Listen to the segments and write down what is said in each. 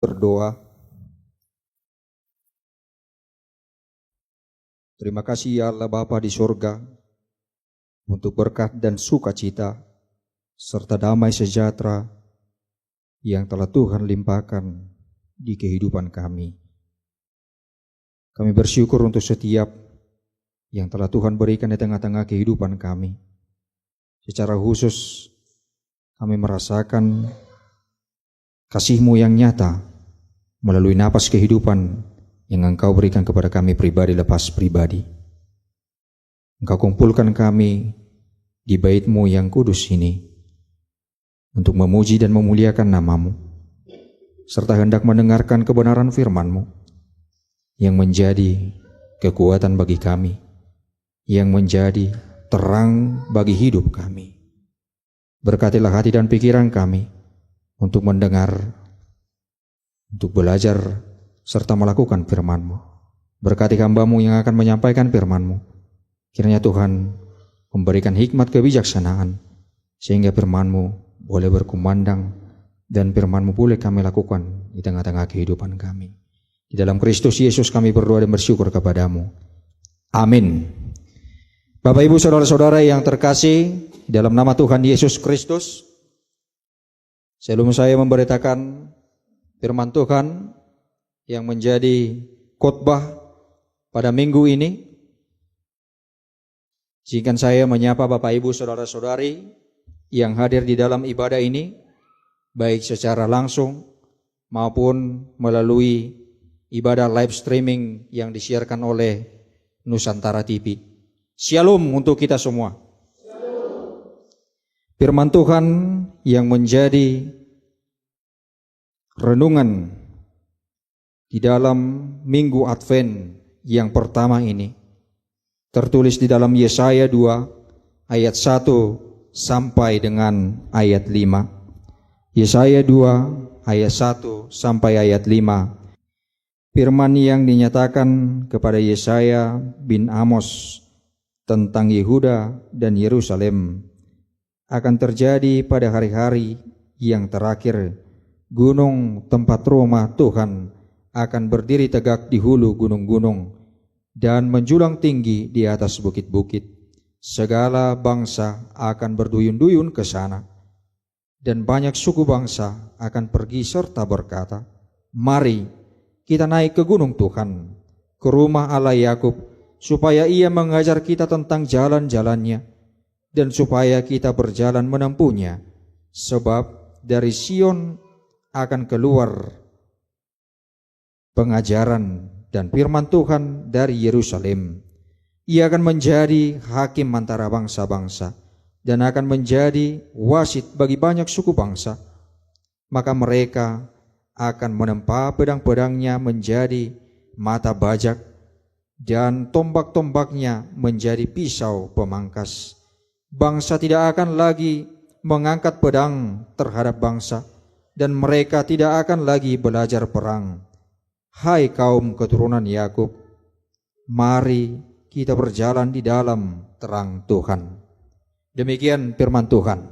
Berdoa. Terima kasih ya Allah Bapa di surga untuk berkat dan sukacita serta damai sejahtera yang telah Tuhan limpahkan di kehidupan kami. Kami bersyukur untuk setiap yang telah Tuhan berikan di tengah-tengah kehidupan kami. Secara khusus kami merasakan kasih-Mu yang nyata melalui napas kehidupan yang Engkau berikan kepada kami pribadi lepas pribadi. Engkau kumpulkan kami di bait-Mu yang kudus ini untuk memuji dan memuliakan nama-Mu, serta hendak mendengarkan kebenaran firman-Mu yang menjadi kekuatan bagi kami, yang menjadi terang bagi hidup kami. Berkatilah hati dan pikiran kami untuk mendengar, untuk belajar serta melakukan firman-Mu. Berkati hamba-Mu yang akan menyampaikan firman-Mu. Kiranya Tuhan memberikan hikmat kebijaksanaan sehingga firman-Mu boleh berkumandang dan firman-Mu boleh kami lakukan di tengah-tengah kehidupan kami. Di dalam Kristus Yesus kami berdoa dan bersyukur kepada-Mu. Amin. Bapak Ibu saudara-saudara yang terkasih, dalam nama Tuhan Yesus Kristus, sebelum saya memberitakan firman Tuhan yang menjadi khotbah pada minggu ini, izinkan saya menyapa Bapak Ibu saudara-saudari yang hadir di dalam ibadah ini, baik secara langsung maupun melalui ibadah live streaming yang disiarkan oleh Nusantara TV. Shalom untuk kita semua. Firman Tuhan yang menjadi renungan di dalam Minggu Advent yang pertama ini tertulis di dalam Yesaya 2 ayat 1 sampai dengan ayat 5. Yesaya 2 ayat 1 sampai ayat 5. Firman yang dinyatakan kepada Yesaya bin Amos tentang Yehuda dan Yerusalem akan terjadi pada hari-hari yang terakhir. Gunung tempat rumah Tuhan akan berdiri tegak di hulu gunung-gunung dan menjulang tinggi di atas bukit-bukit. Segala bangsa akan berduyun-duyun ke sana, dan banyak suku bangsa akan pergi serta berkata, "Mari kita naik ke gunung Tuhan, ke rumah Allah Yakub, supaya Ia mengajar kita tentang jalan-jalannya, dan supaya kita berjalan menempuhnya. Sebab dari Sion akan keluar pengajaran dan firman Tuhan dari Yerusalem. Ia akan menjadi hakim antara bangsa-bangsa dan akan menjadi wasit bagi banyak suku bangsa. Maka mereka akan menempa pedang-pedangnya menjadi mata bajak dan tombak-tombaknya menjadi pisau pemangkas. Bangsa tidak akan lagi mengangkat pedang terhadap bangsa, dan mereka tidak akan lagi belajar perang. Hai kaum keturunan Yakub, mari kita berjalan di dalam terang Tuhan." Demikian firman Tuhan.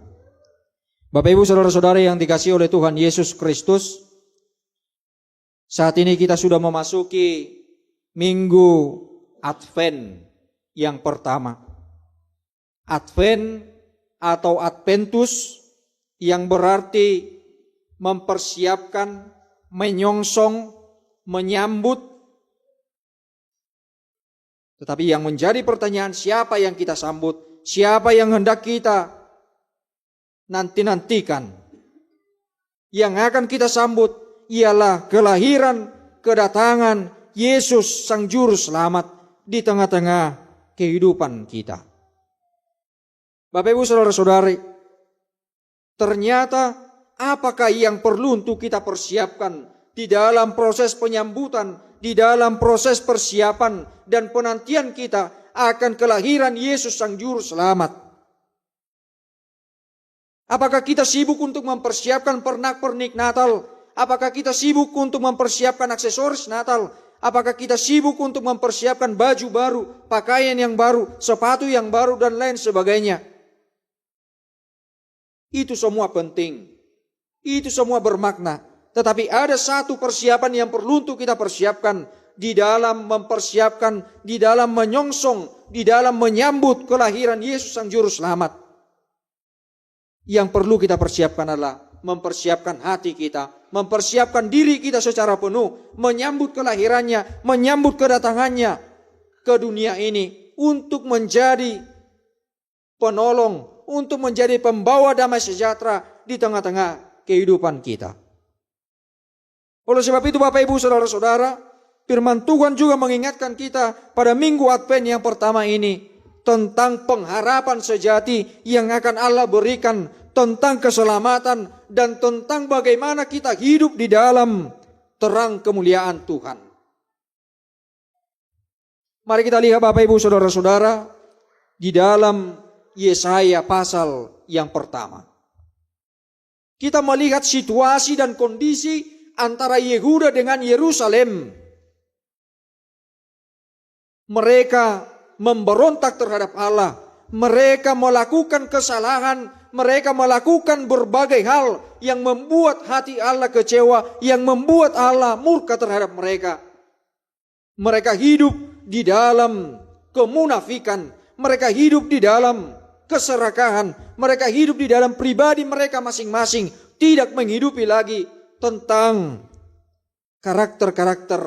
Bapak Ibu saudara-saudara yang dikasihi oleh Tuhan Yesus Kristus, saat ini kita sudah memasuki Minggu Advent yang pertama. Advent atau Adventus yang berarti mempersiapkan, menyongsong, menyambut. Tetapi yang menjadi pertanyaan, siapa yang kita sambut? Siapa yang hendak kita nanti-nantikan? Yang akan kita sambut ialah kelahiran, kedatangan Yesus Sang Juru Selamat di tengah-tengah kehidupan kita. Bapak Ibu saudara-saudari, ternyata apakah yang perlu untuk kita persiapkan di dalam proses penyambutan, di dalam proses persiapan dan penantian kita akan kelahiran Yesus Sang Juru Selamat? Apakah kita sibuk untuk mempersiapkan pernak-pernik Natal? Apakah kita sibuk untuk mempersiapkan aksesoris Natal? Apakah kita sibuk untuk mempersiapkan baju baru, pakaian yang baru, sepatu yang baru, dan lain sebagainya? Itu semua penting. Itu semua bermakna. Tetapi ada satu persiapan yang perlu untuk kita persiapkan di dalam mempersiapkan, di dalam menyongsong, di dalam menyambut kelahiran Yesus Sang Juru Selamat. Yang perlu kita persiapkan adalah mempersiapkan hati kita, mempersiapkan diri kita secara penuh, menyambut kelahirannya, menyambut kedatangannya ke dunia ini untuk menjadi penolong, untuk menjadi pembawa damai sejahtera di tengah-tengah kehidupan kita. Oleh sebab itu Bapak Ibu Saudara-saudara, firman Tuhan juga mengingatkan kita pada minggu Advent yang pertama ini tentang pengharapan sejati yang akan Allah berikan, tentang keselamatan dan tentang bagaimana kita hidup di dalam terang kemuliaan Tuhan. Mari kita lihat Bapak Ibu Saudara-saudara di dalam Yesaya pasal yang pertama. Kita melihat situasi dan kondisi antara Yehuda dengan Yerusalem. Mereka memberontak terhadap Allah. Mereka melakukan kesalahan. Mereka melakukan berbagai hal yang membuat hati Allah kecewa, yang membuat Allah murka terhadap mereka. Mereka hidup di dalam kemunafikan. Mereka hidup di dalam keserakahan. Mereka hidup di dalam pribadi mereka masing-masing. Tidak menghidupi lagi tentang karakter-karakter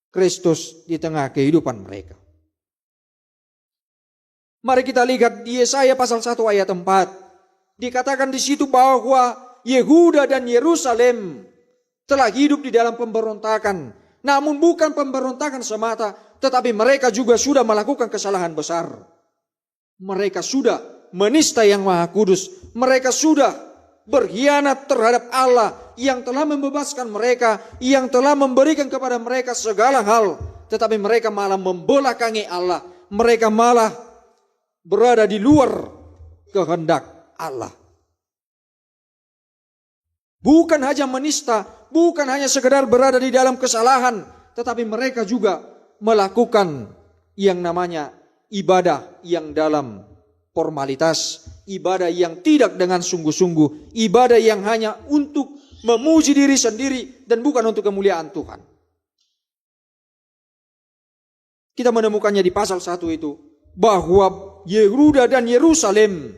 Kristus di tengah kehidupan mereka. Mari kita lihat di Yesaya pasal 1 ayat 4. Dikatakan di situ bahwa Yehuda dan Yerusalem telah hidup di dalam pemberontakan. Namun bukan pemberontakan semata, tetapi mereka juga sudah melakukan kesalahan besar. Mereka sudah menista yang Maha Kudus. Mereka sudah berkhianat terhadap Allah yang telah membebaskan mereka, yang telah memberikan kepada mereka segala hal. Tetapi mereka malah membelakangi Allah. Mereka malah berada di luar kehendak Allah. Bukan hanya menista, bukan hanya sekedar berada di dalam kesalahan, tetapi mereka juga melakukan yang namanya ibadah yang dalam formalitas, ibadah yang tidak dengan sungguh-sungguh, ibadah yang hanya untuk memuji diri sendiri dan bukan untuk kemuliaan Tuhan. Kita menemukannya di pasal 1 itu, bahwa Yehuda dan Yerusalem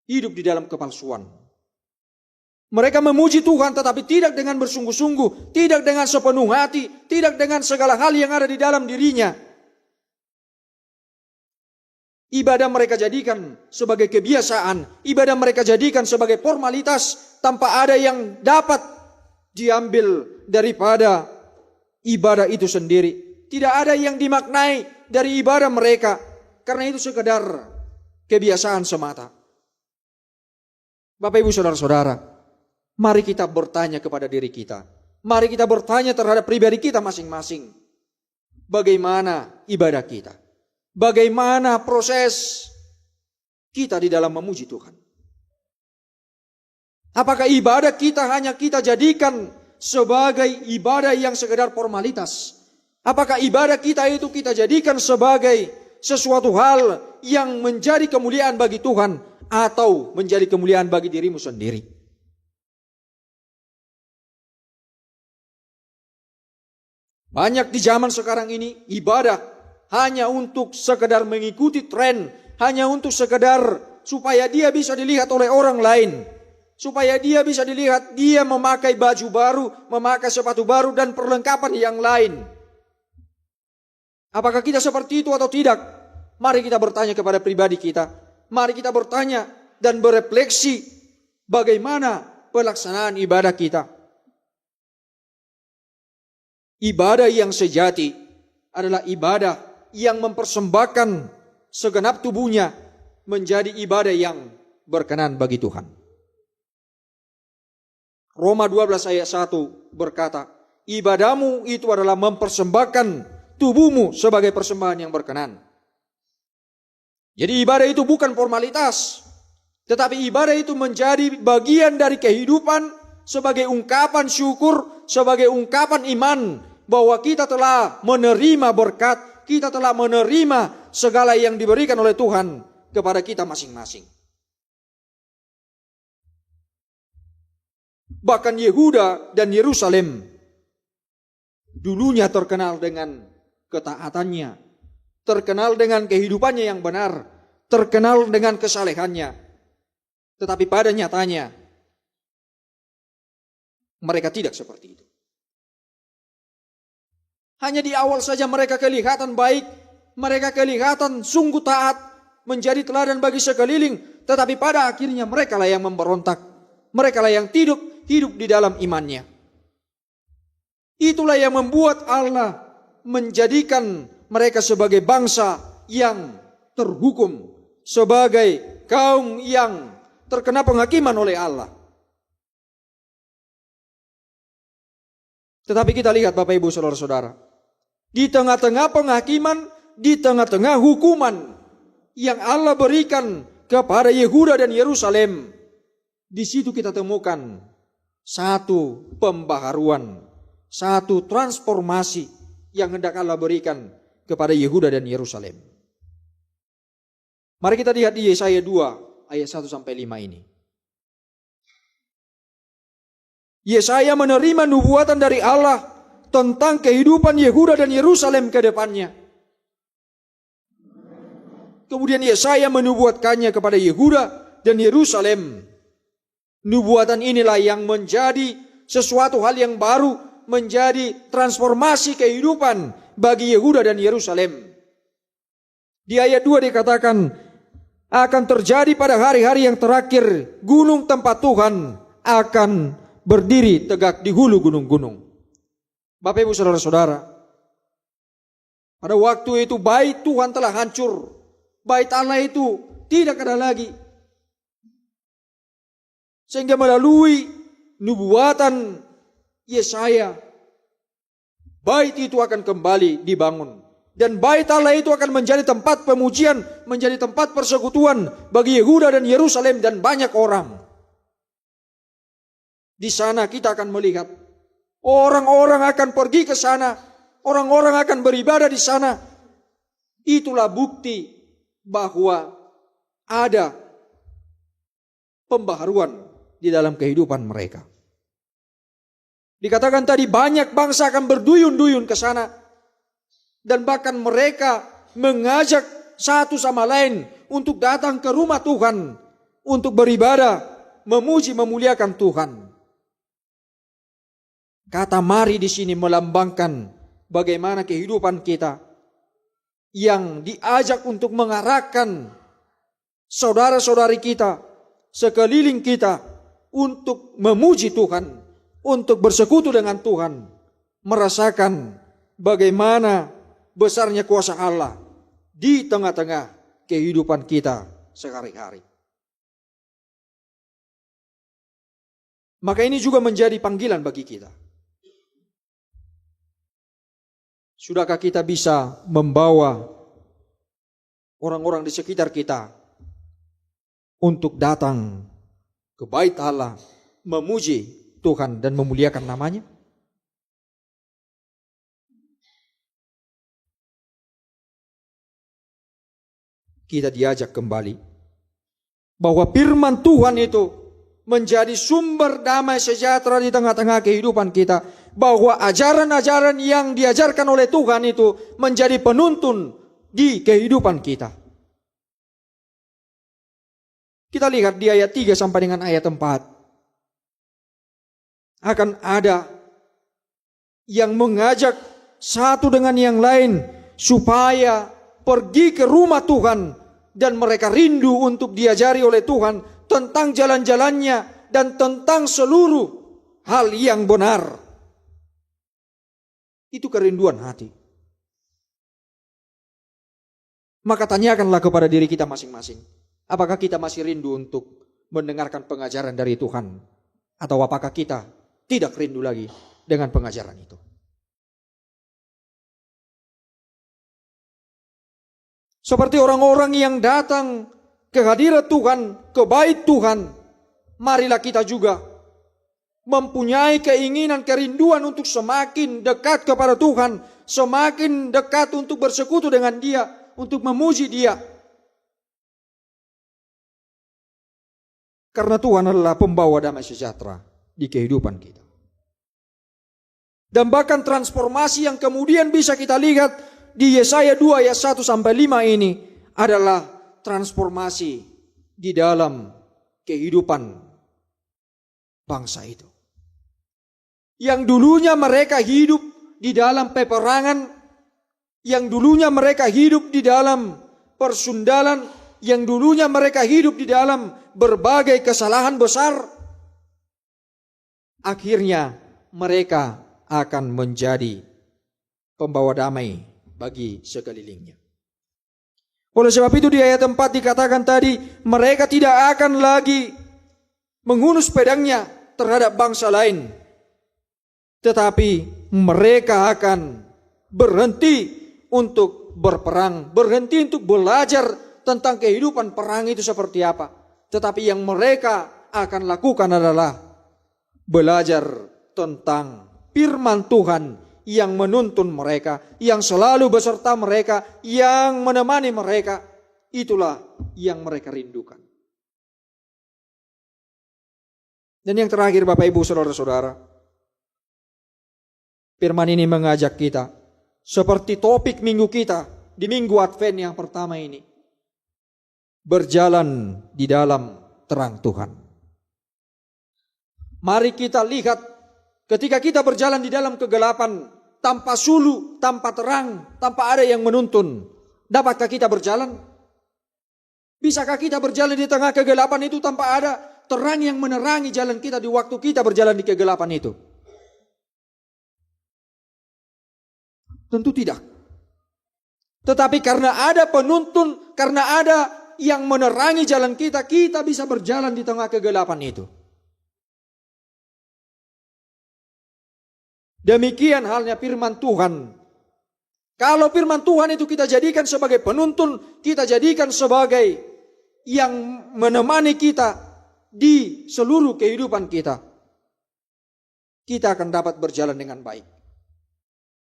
hidup di dalam kepalsuan. Mereka memuji Tuhan tetapi tidak dengan bersungguh-sungguh, tidak dengan sepenuh hati, tidak dengan segala hal yang ada di dalam dirinya. Ibadah mereka jadikan sebagai kebiasaan, ibadah mereka jadikan sebagai formalitas tanpa ada yang dapat diambil daripada ibadah itu sendiri. Tidak ada yang dimaknai dari ibadah mereka, karena itu sekedar kebiasaan semata. Bapak Ibu Saudara-saudara, mari kita bertanya kepada diri kita. Mari kita bertanya terhadap pribadi kita masing-masing. Bagaimana ibadah kita? Bagaimana proses kita di dalam memuji Tuhan? Apakah ibadah kita hanya kita jadikan sebagai ibadah yang sekedar formalitas? Apakah ibadah kita itu kita jadikan sebagai sesuatu hal yang menjadi kemuliaan bagi Tuhan atau menjadi kemuliaan bagi dirimu sendiri? Banyak di zaman sekarang ini ibadah hanya untuk sekedar mengikuti tren, hanya untuk sekedar supaya dia bisa dilihat oleh orang lain, supaya dia bisa dilihat dia memakai baju baru, memakai sepatu baru dan perlengkapan yang lain. Apakah kita seperti itu atau tidak? Mari kita bertanya kepada pribadi kita. Mari kita bertanya dan berefleksi bagaimana pelaksanaan ibadah kita. Ibadah yang sejati adalah ibadah yang mempersembahkan segenap tubuhnya menjadi ibadah yang berkenan bagi Tuhan. Roma 12 ayat 1 berkata, ibadahmu itu adalah mempersembahkan tubuhmu sebagai persembahan yang berkenan. Jadi ibadah itu bukan formalitas, tetapi ibadah itu menjadi bagian dari kehidupan sebagai ungkapan syukur, sebagai ungkapan iman bahwa kita telah menerima berkat, kita telah menerima segala yang diberikan oleh Tuhan kepada kita masing-masing. Bahkan Yehuda dan Yerusalem dulunya terkenal dengan ketaatannya, terkenal dengan kehidupannya yang benar, terkenal dengan kesalehannya. Tetapi pada nyatanya mereka tidak seperti itu. Hanya di awal saja mereka kelihatan baik, mereka kelihatan sungguh taat, menjadi teladan bagi sekeliling. Tetapi pada akhirnya mereka lah yang memberontak, mereka lah yang hidup di dalam imannya. Itulah yang membuat Allah menjadikan mereka sebagai bangsa yang terhukum, sebagai kaum yang terkena penghakiman oleh Allah. Tetapi kita lihat Bapak Ibu Saudara-saudara, di tengah-tengah penghakiman, di tengah-tengah hukuman yang Allah berikan kepada Yehuda dan Yerusalem, di situ kita temukan satu pembaharuan, satu transformasi yang hendak Allah berikan kepada Yehuda dan Yerusalem. Mari kita lihat di Yesaya 2 ayat 1-5 ini. Yesaya menerima nubuatan dari Allah tentang kehidupan Yehuda dan Yerusalem ke depannya. Kemudian Yesaya menubuatkannya kepada Yehuda dan Yerusalem. Nubuatan inilah yang menjadi sesuatu hal yang baru, menjadi transformasi kehidupan bagi Yehuda dan Yerusalem. Di ayat 2 dikatakan, akan terjadi pada hari-hari yang terakhir, gunung tempat Tuhan akan berdiri tegak di hulu gunung-gunung. Bapak Ibu Saudara-saudara, pada waktu itu bait Tuhan telah hancur, bait Allah itu tidak ada lagi. Sehingga melalui nubuatan Yesaya, bait itu akan kembali dibangun. Dan bait Allah itu akan menjadi tempat pemujian, menjadi tempat persekutuan bagi Yehuda dan Yerusalem dan banyak orang. Di sana kita akan melihat orang-orang akan pergi ke sana, orang-orang akan beribadah di sana. Itulah bukti bahwa ada pembaharuan di dalam kehidupan mereka. Dikatakan tadi banyak bangsa akan berduyun-duyun ke sana. Dan bahkan mereka mengajak satu sama lain untuk datang ke rumah Tuhan, untuk beribadah, memuji, memuliakan Tuhan. Kata mari di sini melambangkan bagaimana kehidupan kita yang diajak untuk mengarahkan saudara-saudari kita, sekeliling kita untuk memuji Tuhan, untuk bersekutu dengan Tuhan, merasakan bagaimana besarnya kuasa Allah di tengah-tengah kehidupan kita sehari-hari. Maka ini juga menjadi panggilan bagi kita. Sudahkah kita bisa membawa orang-orang di sekitar kita untuk datang ke bait Allah, memuji Tuhan dan memuliakan namanya? Kita diajak kembali bahwa firman Tuhan itu menjadi sumber damai sejahtera di tengah-tengah kehidupan kita, bahwa ajaran-ajaran yang diajarkan oleh Tuhan itu menjadi penuntun di kehidupan kita. Kita lihat di ayat 3 sampai dengan ayat 4. Akan ada yang mengajak satu dengan yang lain supaya pergi ke rumah Tuhan, dan mereka rindu untuk diajari oleh Tuhan tentang jalan-jalannya dan tentang seluruh hal yang benar. Itu kerinduan hati. Maka tanyakanlah kepada diri kita masing-masing, apakah kita masih rindu untuk mendengarkan pengajaran dari Tuhan, atau apakah kita tidak rindu lagi dengan pengajaran itu? Seperti orang-orang yang datang ke hadirat Tuhan, ke bait Tuhan, marilah kita juga mempunyai keinginan, kerinduan untuk semakin dekat kepada Tuhan, semakin dekat untuk bersekutu dengan Dia, untuk memuji Dia. Karena Tuhan adalah pembawa damai sejahtera di kehidupan kita. Dan bahkan transformasi yang kemudian bisa kita lihat di Yesaya 2 ayat 1 sampai 5 ini adalah transformasi di dalam kehidupan bangsa itu. Yang dulunya mereka hidup di dalam peperangan, yang dulunya mereka hidup di dalam persundalan, yang dulunya mereka hidup di dalam berbagai kesalahan besar, akhirnya mereka akan menjadi pembawa damai bagi sekelilingnya. Oleh sebab itu di ayat 4 dikatakan tadi, mereka tidak akan lagi menghunus pedangnya terhadap bangsa lain, tetapi mereka akan berhenti untuk berperang, berhenti untuk belajar tentang kehidupan perang itu seperti apa. Tetapi yang mereka akan lakukan adalah belajar tentang firman Tuhan yang menuntun mereka, yang selalu beserta mereka, yang menemani mereka. Itulah yang mereka rindukan. Dan yang terakhir Bapak Ibu Saudara-saudara, firman ini mengajak kita, seperti topik minggu kita di minggu Advent yang pertama ini, berjalan di dalam terang Tuhan. Mari kita lihat, ketika kita berjalan di dalam kegelapan, tanpa sulu, tanpa terang, tanpa ada yang menuntun, dapatkah kita berjalan? Bisakah kita berjalan di tengah kegelapan itu tanpa ada terang yang menerangi jalan kita di waktu kita berjalan di kegelapan itu? Tentu tidak. Tetapi karena ada penuntun, karena ada yang menerangi jalan kita, kita bisa berjalan di tengah kegelapan itu. Demikian halnya firman Tuhan. Kalau firman Tuhan itu kita jadikan sebagai penuntun, kita jadikan sebagai yang menemani kita di seluruh kehidupan kita, kita akan dapat berjalan dengan baik.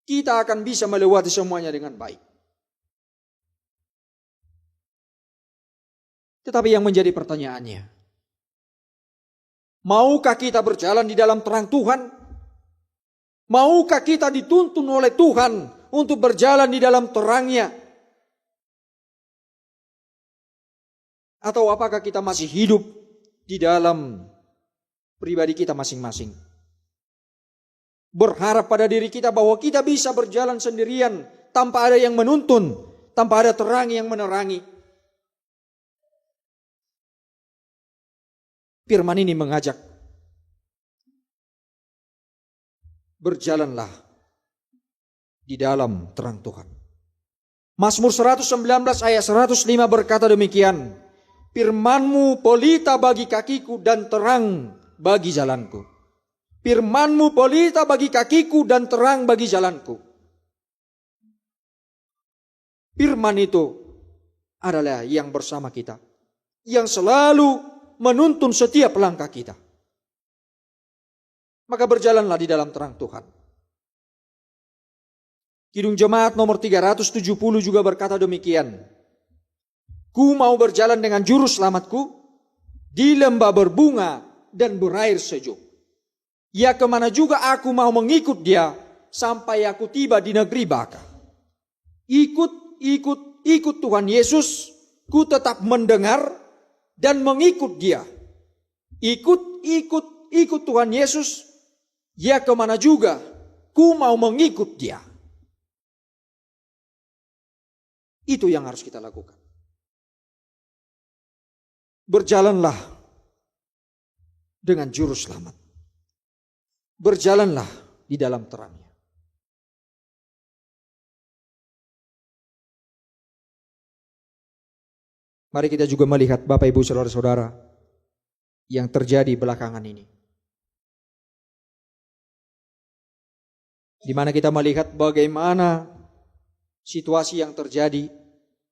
Kita akan bisa melewati semuanya dengan baik. Tetapi yang menjadi pertanyaannya, maukah kita berjalan di dalam terang Tuhan? Maukah kita dituntun oleh Tuhan untuk berjalan di dalam terangnya? Atau apakah kita masih hidup di dalam pribadi kita masing-masing? Berharap pada diri kita bahwa kita bisa berjalan sendirian tanpa ada yang menuntun, tanpa ada terang yang menerangi. Firman ini mengajak, berjalanlah di dalam terang Tuhan. Mazmur 119 ayat 105 berkata demikian, firman-Mu pelita bagi kakiku dan terang bagi jalanku. Firman-Mu pelita bagi kakiku dan terang bagi jalanku. Firman itu adalah yang bersama kita, yang selalu menuntun setiap langkah kita. Maka berjalanlah di dalam terang Tuhan. Kidung Jemaat nomor 370 juga berkata demikian. Ku mau berjalan dengan juru selamatku di lembah berbunga dan berair sejuk. Ya kemana juga aku mau mengikut dia sampai aku tiba di negeri baka. Ikut Tuhan Yesus, ku tetap mendengar dan mengikut dia. Ikut Tuhan Yesus, ya kemana juga ku mau mengikut dia. Itu yang harus kita lakukan. Berjalanlah dengan juru selamat. Berjalanlah di dalam terangnya. Mari kita juga melihat Bapak Ibu Saudara-saudara yang terjadi belakangan ini. Di mana kita melihat bagaimana situasi yang terjadi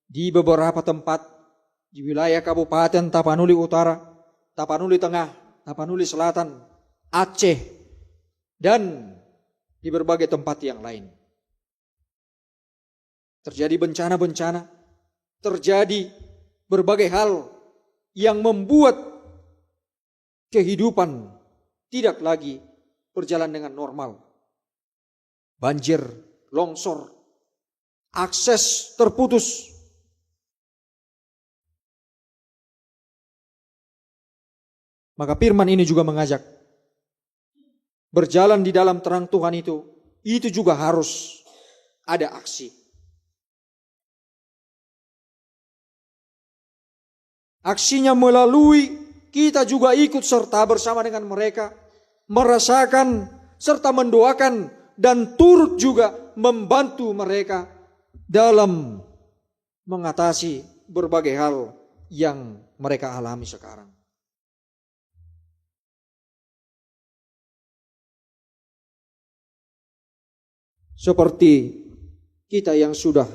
di beberapa tempat di wilayah Kabupaten Tapanuli Utara, Tapanuli Tengah, Tapanuli Selatan, Aceh, dan di berbagai tempat yang lain. Terjadi bencana-bencana, terjadi berbagai hal yang membuat kehidupan tidak lagi berjalan dengan normal. Banjir, longsor, akses terputus. Maka firman ini juga mengajak berjalan di dalam terang Tuhan itu juga harus ada aksi. Aksinya melalui kita juga ikut serta bersama dengan mereka, merasakan serta mendoakan dan turut juga membantu mereka dalam mengatasi berbagai hal yang mereka alami sekarang. Seperti kita yang sudah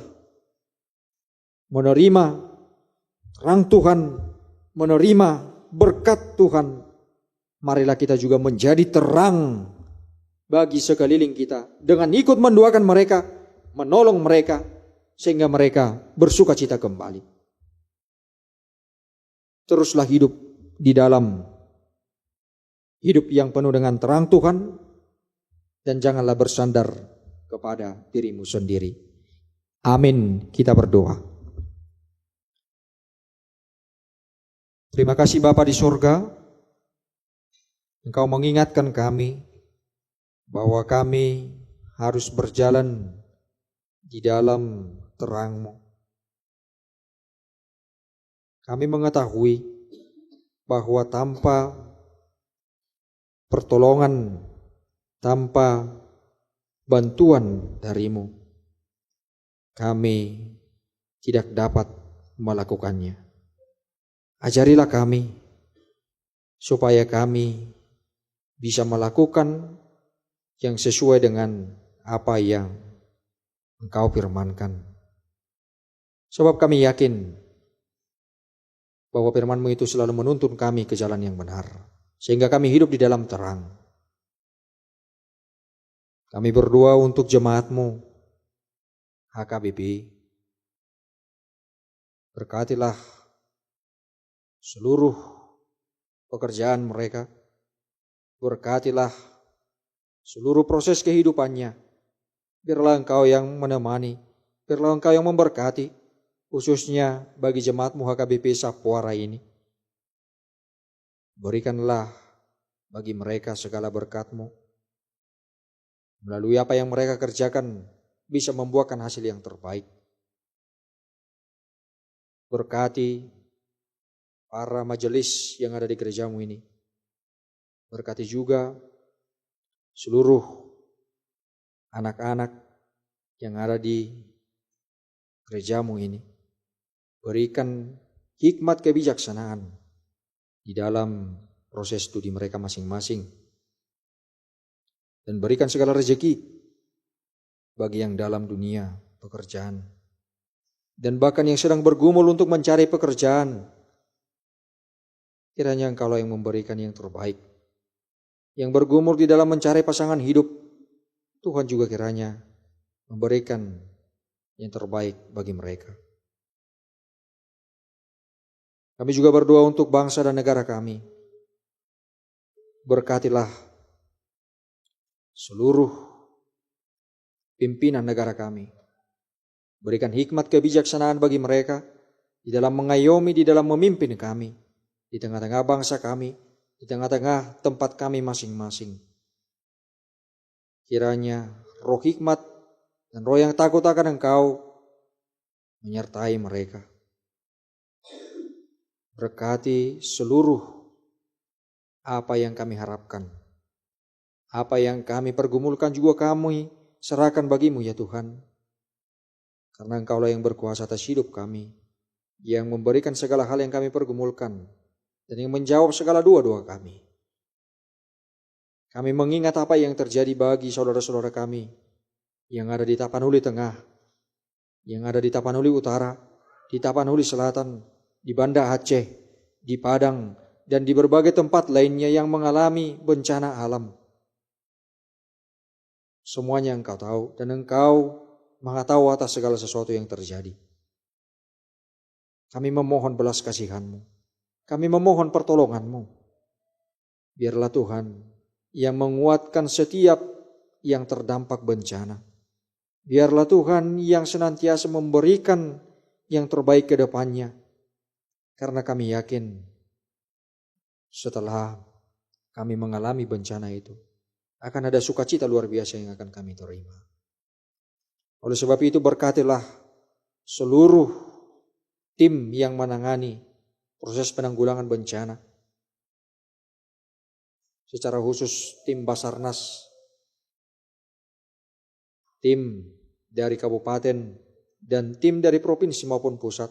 menerima terang Tuhan, menerima berkat Tuhan, marilah kita juga menjadi terang bagi sekeliling kita dengan ikut mendoakan mereka, menolong mereka, sehingga mereka bersuka cita kembali. Teruslah hidup di dalam hidup yang penuh dengan terang Tuhan, dan janganlah bersandar kepada dirimu sendiri. Amin. Kita berdoa. Terima kasih Bapa di surga, Engkau mengingatkan kami bahwa kami harus berjalan di dalam terang-Mu. Kami mengetahui bahwa tanpa pertolongan, tanpa bantuan darimu, kami tidak dapat melakukannya. Ajarilah kami supaya kami bisa melakukan yang sesuai dengan apa yang Engkau firmankan. Sebab kami yakin bahwa firman-Mu itu selalu menuntun kami ke jalan yang benar, sehingga kami hidup di dalam terang. Kami berdoa untuk jemaat-Mu HKBP. Berkatilah seluruh pekerjaan mereka. Berkatilah seluruh proses kehidupannya. Biarlah Engkau yang menemani, biarlah Engkau yang memberkati, khususnya bagi jemaat-Mu HKBP Sapuara ini. Berikanlah bagi mereka segala berkat-Mu. Melalui apa yang mereka kerjakan bisa membuahkan hasil yang terbaik. Berkati para majelis yang ada di gereja-Mu ini. Berkati juga seluruh anak-anak yang ada di gereja-Mu ini. Berikan hikmat kebijaksanaan di dalam proses studi mereka masing-masing. Dan berikan segala rezeki bagi yang dalam dunia pekerjaan. Dan bahkan yang sedang bergumul untuk mencari pekerjaan. Kiranya Engkaulah yang memberikan yang terbaik. Yang bergumul di dalam mencari pasangan hidup, Tuhan juga kiranya memberikan yang terbaik bagi mereka. Kami juga berdoa untuk bangsa dan negara kami. Berkatilah seluruh pimpinan negara kami. Berikan hikmat kebijaksanaan bagi mereka di dalam mengayomi, di dalam memimpin kami, di tengah-tengah bangsa kami, di tengah-tengah tempat kami masing-masing. Kiranya roh hikmat dan roh yang takut akan Engkau menyertai mereka. Berkati seluruh apa yang kami harapkan. Apa yang kami pergumulkan juga kami serahkan bagi-Mu ya Tuhan. Karena Engkaulah yang berkuasa atas hidup kami, yang memberikan segala hal yang kami pergumulkan, dan yang menjawab segala doa-doa kami. Kami mengingat apa yang terjadi bagi saudara-saudara kami yang ada di Tapanuli Tengah, yang ada di Tapanuli Utara, di Tapanuli Selatan, di Banda Aceh, di Padang, dan di berbagai tempat lainnya yang mengalami bencana alam. Semuanya Engkau tahu, dan Engkau Maha tahu atas segala sesuatu yang terjadi. Kami memohon belas kasihan-Mu. Kami memohon pertolongan-Mu. Biarlah Tuhan yang menguatkan setiap yang terdampak bencana. Biarlah Tuhan yang senantiasa memberikan yang terbaik ke depannya. Karena kami yakin setelah kami mengalami bencana itu, akan ada sukacita luar biasa yang akan kami terima. Oleh sebab itu berkatilah seluruh tim yang menangani proses penanggulangan bencana. Secara khusus tim Basarnas, tim dari kabupaten, dan tim dari provinsi maupun pusat.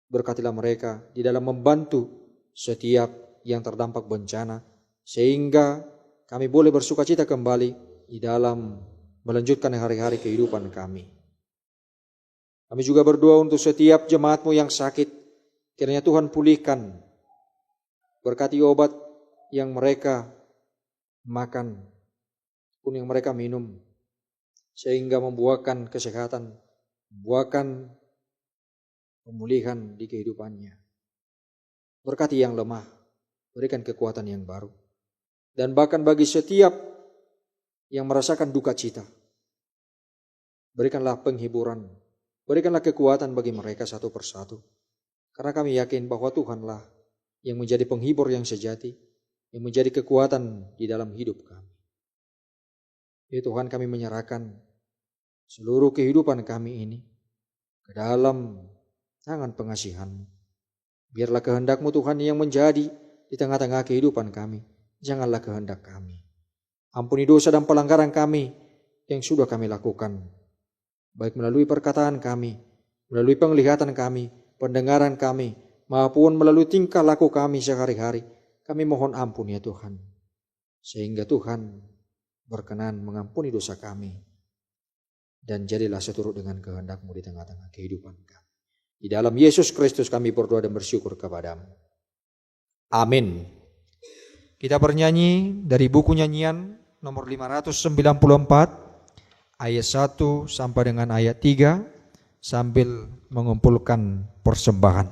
Berkatilah mereka di dalam membantu setiap yang terdampak bencana, sehingga kami boleh bersukacita kembali di dalam melanjutkan hari-hari kehidupan kami. Kami juga berdoa untuk setiap jemaat-Mu yang sakit, kiranya Tuhan pulihkan, berkati obat yang mereka makan, pun yang mereka minum, sehingga membuahkan kesehatan, membuahkan pemulihan di kehidupannya. Berkati yang lemah, berikan kekuatan yang baru. Dan bahkan bagi setiap yang merasakan duka cita, berikanlah penghiburan, berikanlah kekuatan bagi mereka satu persatu. Karena kami yakin bahwa Tuhanlah yang menjadi penghibur yang sejati, yang menjadi kekuatan di dalam hidup kami. Ya Tuhan, kami menyerahkan seluruh kehidupan kami ini ke dalam tangan pengasihan-Mu. Biarlah kehendak-Mu Tuhan yang menjadi di tengah-tengah kehidupan kami. Janganlah kehendak kami. Ampuni dosa dan pelanggaran kami yang sudah kami lakukan, baik melalui perkataan kami, melalui penglihatan kami, pendengaran kami, maupun melalui tingkah laku kami sehari-hari. Kami mohon ampun ya Tuhan, sehingga Tuhan berkenan mengampuni dosa kami, dan jadilah seturut dengan kehendak-Mu di tengah-tengah kehidupan kami. Di dalam Yesus Kristus kami berdoa dan bersyukur kepada-Mu. Amin. Kita bernyanyi dari buku nyanyian nomor 594 ayat 1 sampai dengan ayat 3 sambil mengumpulkan persembahan.